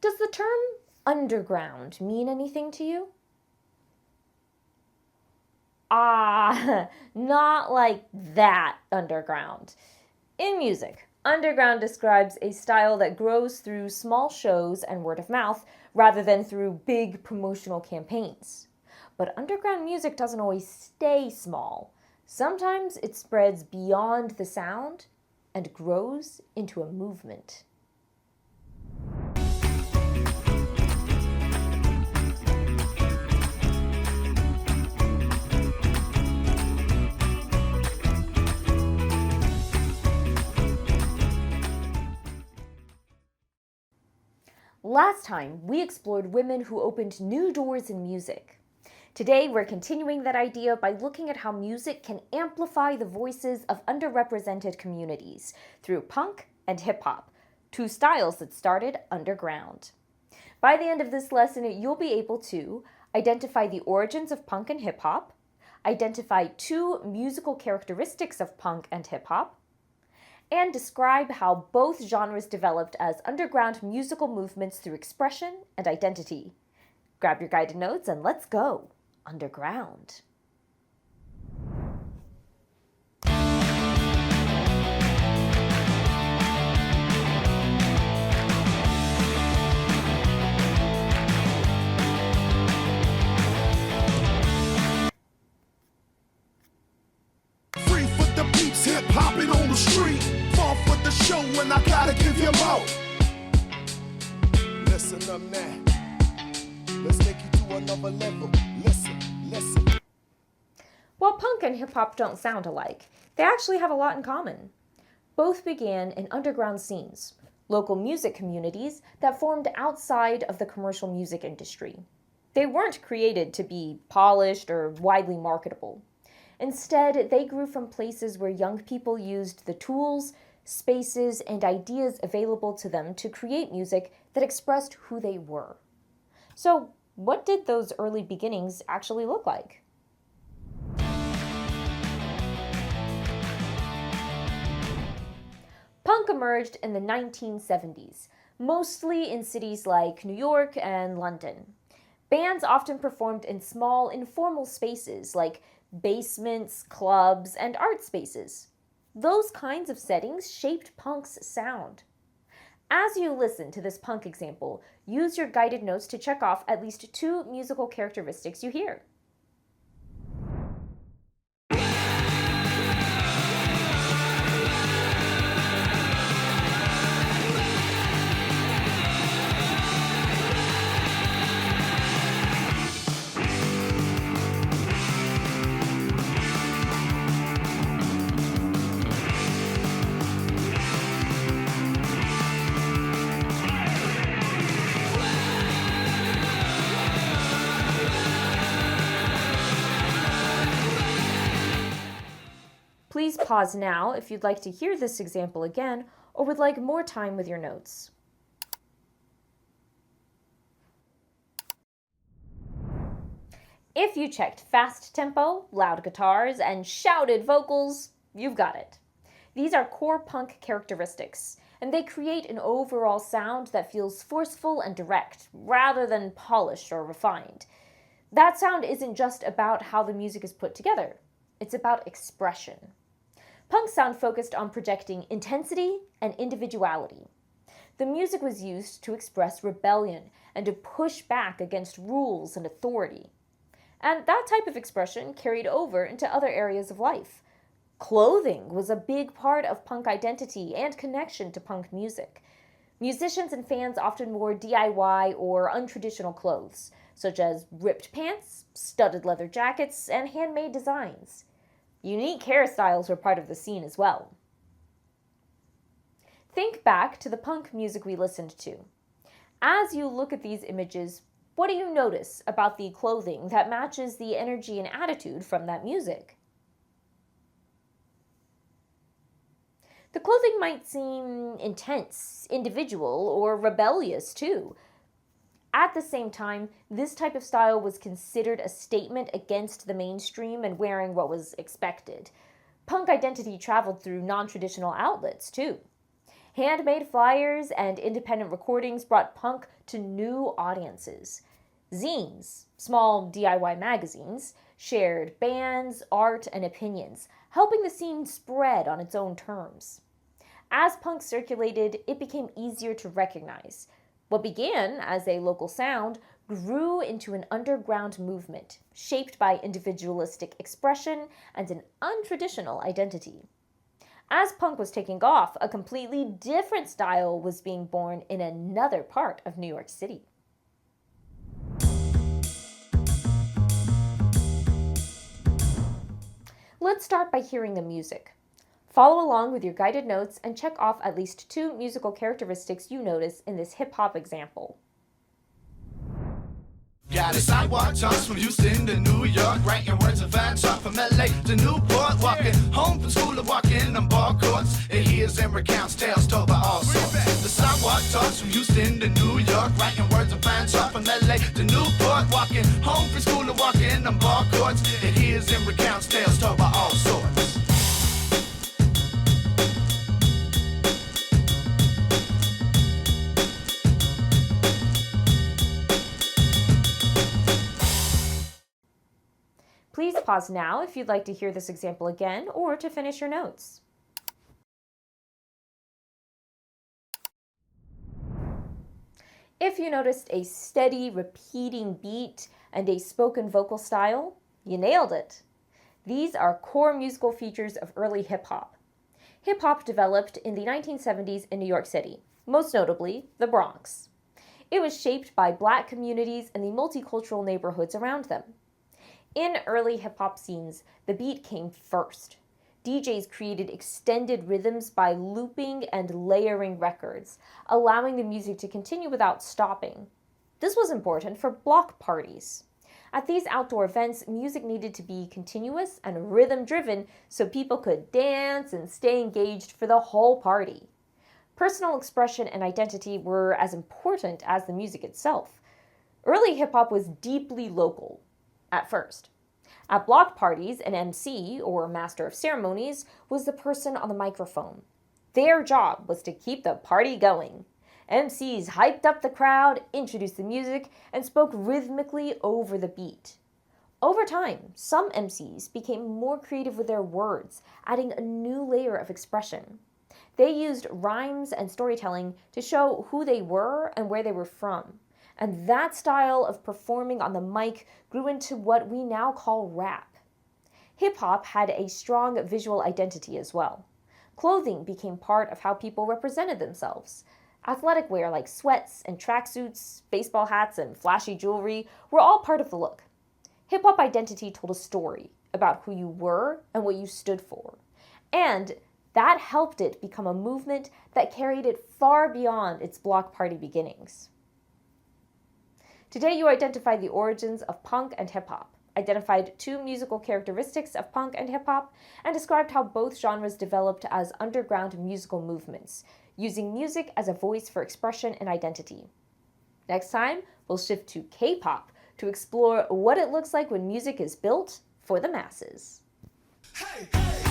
Does the term underground mean anything to you? Ah, not like that underground. In music, underground describes a style that grows through small shows and word of mouth rather than through big promotional campaigns. But underground music doesn't always stay small. Sometimes it spreads beyond the sound and grows into a movement. Last time, we explored women who opened new doors in music. Today, we're continuing that idea by looking at how music can amplify the voices of underrepresented communities through punk and hip-hop, two styles that started underground. By the end of this lesson, you'll be able to identify the origins of punk and hip-hop, identify two musical characteristics of punk and hip-hop, and describe how both genres developed as underground musical movements through expression and identity. Grab your guided notes and let's go underground. Free for the beats, hip hopping on the street. Fall for the show and I gotta give you more. Listen up now. Let's take you to another level. Listen. While punk and hip-hop don't sound alike, they actually have a lot in common. Both began in underground scenes, local music communities that formed outside of the commercial music industry. They weren't created to be polished or widely marketable. Instead, they grew from places where young people used the tools, spaces, and ideas available to them to create music that expressed who they were. So, what did those early beginnings actually look like? Punk emerged in the 1970s, mostly in cities like New York and London. Bands often performed in small, informal spaces like basements, clubs, and art spaces. Those kinds of settings shaped punk's sound. As you listen to this punk example, use your guided notes to check off at least two musical characteristics you hear. Please pause now if you'd like to hear this example again or would like more time with your notes. If you checked fast tempo, loud guitars, and shouted vocals, you've got it. These are core punk characteristics, and they create an overall sound that feels forceful and direct, rather than polished or refined. That sound isn't just about how the music is put together, it's about expression. Punk sound focused on projecting intensity and individuality. The music was used to express rebellion and to push back against rules and authority. And that type of expression carried over into other areas of life. Clothing was a big part of punk identity and connection to punk music. Musicians and fans often wore DIY or untraditional clothes, such as ripped pants, studded leather jackets, and handmade designs. Unique hairstyles were part of the scene as well. Think back to the punk music we listened to. As you look at these images, what do you notice about the clothing that matches the energy and attitude from that music? The clothing might seem intense, individual, or rebellious too. At the same time, this type of style was considered a statement against the mainstream and wearing what was expected. Punk identity traveled through non-traditional outlets too. Handmade flyers and independent recordings brought punk to new audiences. Zines, small DIY magazines, shared bands, art, and opinions, helping the scene spread on its own terms. As punk circulated, it became easier to recognize. What began as a local sound grew into an underground movement, shaped by individualistic expression and an untraditional identity. As punk was taking off, a completely different style was being born in another part of New York City. Let's start by hearing the music. Follow along with your guided notes and check off at least 2 musical characteristics you notice in this hip-hop example. Got a sidewalk toss from Houston to New York, writing words of fans off from LA to Newport, walking home from school to walking on ball courts. It hears and recounts tales told by all sorts. The sidewalk toss from Houston to New York, writing words of fans off from LA to Newport, walking home from school to walking on ball courts. It hears and recounts tales told by all sorts. Please pause now if you'd like to hear this example again or to finish your notes. If you noticed a steady, repeating beat and a spoken vocal style, you nailed it. These are core musical features of early hip-hop. Hip-hop developed in the 1970s in New York City, most notably the Bronx. It was shaped by Black communities and the multicultural neighborhoods around them. In early hip-hop scenes, the beat came first. DJs created extended rhythms by looping and layering records, allowing the music to continue without stopping. This was important for block parties. At these outdoor events, music needed to be continuous and rhythm-driven so people could dance and stay engaged for the whole party. Personal expression and identity were as important as the music itself. Early hip-hop was deeply local. At first. At block parties, an MC, or master of ceremonies, was the person on the microphone. Their job was to keep the party going. MCs hyped up the crowd, introduced the music, and spoke rhythmically over the beat. Over time, some MCs became more creative with their words, adding a new layer of expression. They used rhymes and storytelling to show who they were and where they were from. And that style of performing on the mic grew into what we now call rap. Hip-hop had a strong visual identity as well. Clothing became part of how people represented themselves. Athletic wear like sweats and tracksuits, baseball hats, and flashy jewelry were all part of the look. Hip-hop identity told a story about who you were and what you stood for. And that helped it become a movement that carried it far beyond its block party beginnings. Today you identified the origins of punk and hip-hop, identified 2 musical characteristics of punk and hip-hop, and described how both genres developed as underground musical movements, using music as a voice for expression and identity. Next time, we'll shift to K-pop to explore what it looks like when music is built for the masses. Hey, hey.